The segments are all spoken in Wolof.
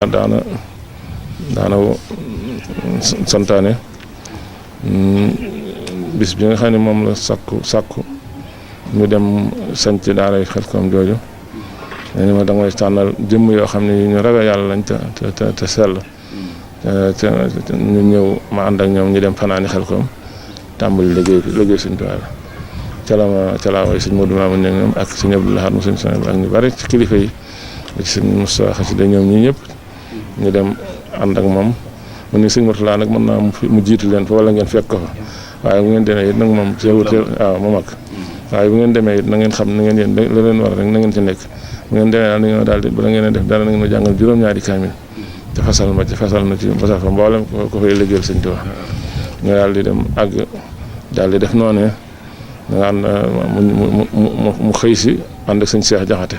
daana santaane bis bi nga xam ne moom la sàkku ñu dem sanc daara Xelcom jooju ne ma dangay tànnal jëmm yoo xam ne ñu ragal yàlla lañ te sell te ñu ñëw ma ànd ak ñoom ñu dem fanaani Xelcom tàmbali liggéey Sëñ Tuubaa ca la way sëñ Modou Mamoun ne ñoom ak sëñ Abdou Lahad mu sëñ Sonia ak ñu bari ci kilifa yi ak sëñ Moussa Xasida ñoom ñi ñëpp ñu dem ànd ak moom mu ni sëñ Mourtala nag mën naa mu jiitu leen fa wala ngeen fekk ko fa waaye bu ngeen demee it nag moom waaw mu mag waaye bu ngeen demee it na ngeen xam na ngeen yéen la leen war rek na ngeen ci nekk bu ngeen demee daal na ngeen daal di bala ngeen def dara na ngeen ma jàngal juróom-ñaari kaamil te fasal na ci fasal fa mboolem ko fay liggéeyal Sëñ Tuubaa ñu daal di dem àgg daal di def noonu da nga ànd mu xëy si ànd ak sëñ Cheikh Jaxate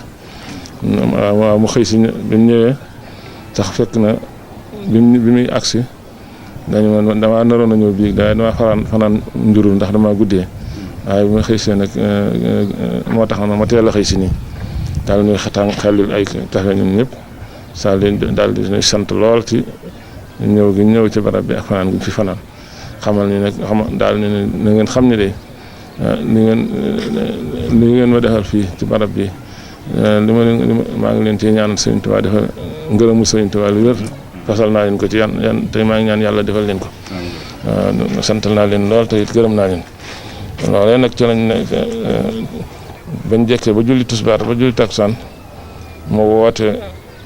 waaw mu xëy si bi mu ñëwee sax fekk na bi muy agsi dañu ma damaa naroon a ñëw bii dama fanaan njurul ndax damaa guddee waaye bi ma xëy see nag moo tax na ma teel a xëy si nii daal ñuy xelil ay taxe ñun ñëpp saa leen daal di sant lool ci ñëw gi ñëw ci barab bi ak fanaan gi fi fanaan xamal ni nag daal ni na ngeen xam ne de li ngeen ma defal fii ci barab bi maa ngi leen ci ñaanal Sëñ Tuubaa defal ngërëmu Sëñ Tuubaa lu wér fasal naa leen ko ci yan tey maa ngi ñaan yàlla defal leen ko santal naa leen lool te it gërëm naa leen loolee nag ci lañ ne bañ jekkee ba julli tisbaar ba julli takkusaan mu woote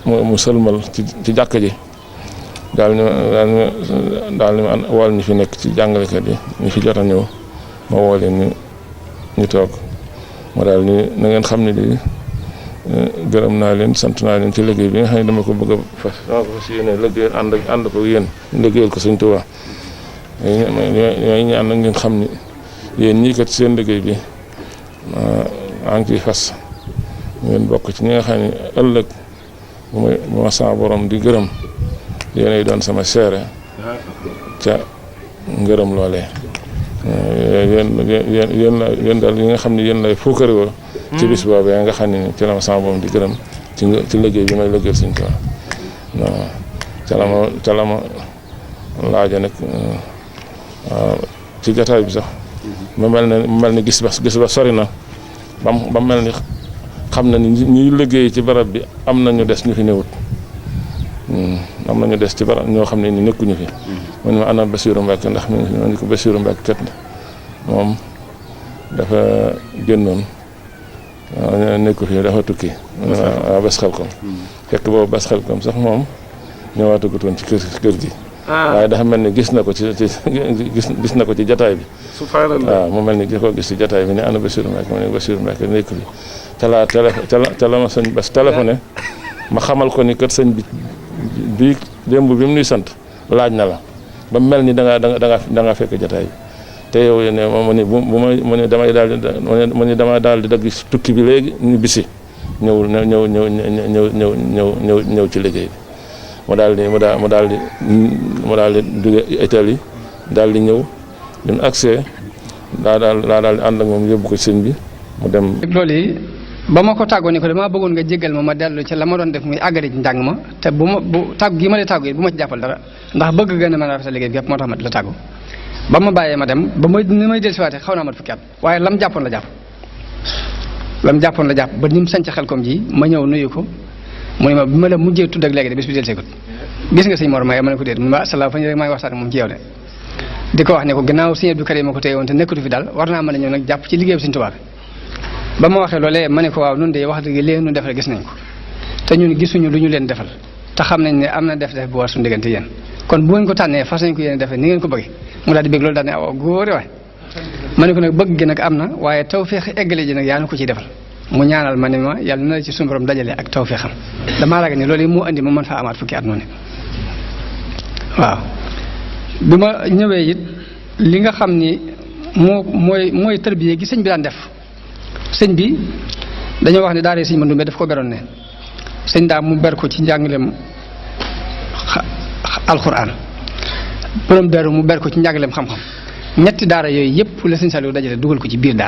mu sëlmal ci jàkka ji daal ni ma wool ñu fi nekk ci jàngalekat yi ñu fi jot a ñëw ma woo leen ñu toog ma daal ni na ngeen xam ne di gërëm naa leen sant naa leen ci liggéey bi nga xam ne dama ko bëgg a fas yéene liggéeyal ànd ko yéen liggéeyal ko Sëñ Tuubaa ñooy ñaan nag ngeen xam ni yéen ñii kat seen liggéey bi maa ngi ciy fas ngeen bokk ci ñi nga xam ne ëllëg bu ma sama borom di gërëm yéenay doon sama seere ca ngërëm loolee yéen daal yi nga xam ne yéen lay fukkarewoo ci bis boobu nga xam ne ci la ma sama borom di gërëm ci liggéey bi may liggéeyal Sëñ Tuubaa ca la ma laaja nag ci jataay bi sax mu mel ni gis ba sori na ba mel ni xam na ni ñuy liggéey ci barab bi am na ñu des ñu fi newut am na ñu des ci barab ñoo xam ne ni nekkuñu fi man ma ana Basiiru Mbàkke ndax mi ngi ko Basiiru Mbàkke kat moom dafa génnoon nekku fi dafa tukki waaw bés Xelcom fekk boobu bés Xelcom sax moom ñëwaatugutoon ci kër gi waaye dafa mel ni gis na ko gis na ko ci jataay bi waaw mu mel ni ko gis ci jataay bi ne ana Basiiru Mbàkke ma ne Basiiru Mbàkke nekku fi ca la ma sëñ bés téléphoné ma xamal ko ni kat sëñ bi démb bi mu nuy sant laaj na la ba mel ni da nga fekk jataay bi te yow ne mu ne damay daal di dagg tukki bi léegi ñu bisi ñëw ci liggéey bi mu daal di jóge Italie daal di ñëw bi mu accès daa daal di ànd ak moom yóbbu ko sëñ bi mu dem. loolu yi ba ma ko tàggoo ni ko damaa bëggoon nga jéggal ma dellu ci la ma doon def muy àggale ci njàng ma te bu tàggu gi ma lay tàggu yi bu ma ci jàppal dara ndax bëgg gën a mën a rafetal liggéey bi yëpp moo tax ma di la tàggu ba ma bàyyee ma dem ba ni may dellusiwaatee xaw naa mat fukki at waaye lam jàppoon la jàpp ba ni mu sanc Xelcom ji ma ñëw nuyu ko mu ne ma bi ma la mujjee tudd ak léegi de bis bi delluseegut gis nga sëñ Mor Maye ma ne ko déet mu ne ma asalaam fa ñu rek maa ngi waxtaan moom ci yow de di ko wax ne ko gannaaw sëñ Abdou Karim ma ko téye woon te nekkatu fi daal war naa mën a ñëw nag jàpp ci liggéey bi Sëñ Tuubaa ba ma waxee loolee ma ne ko waaw nun de wax dëgg léegi nu defal gis nañ ko te ñun gisuñu lu ñu leen defal te xam nañ ne am na def bu war suñu diggante yéen kon bu ngeen ko tànnee fas nañ ko yéen defee ni ngeen ko bëgg mu daal di bëgg loolu daal ne aw góore waay ma ne ko nag bëgg gi nag am na waaye tawfeex eggale ji nag yaa na ko ciy defal mu ñaanal ma ne ma yàlla na la ci suñu borom dajale ak tawfeexam damaa ragal ni loolu yi moo andi ma mën faa amaat fukki at noonu waaw bi ma ñëwee it li nga xam ni mooy tërbiye gi sëñ bi daan def sëñ bi dañoo wax ne daara sëñ Mandumbe daf ko beroon ne sëñ daa mu ber ko ci njàngaleem alxuraan borom daaru mu ber ko ci njàngaleem xam-xam ñetti daara yooyu yëpp la sëñ Saliou dajale dugal ko ci biir daara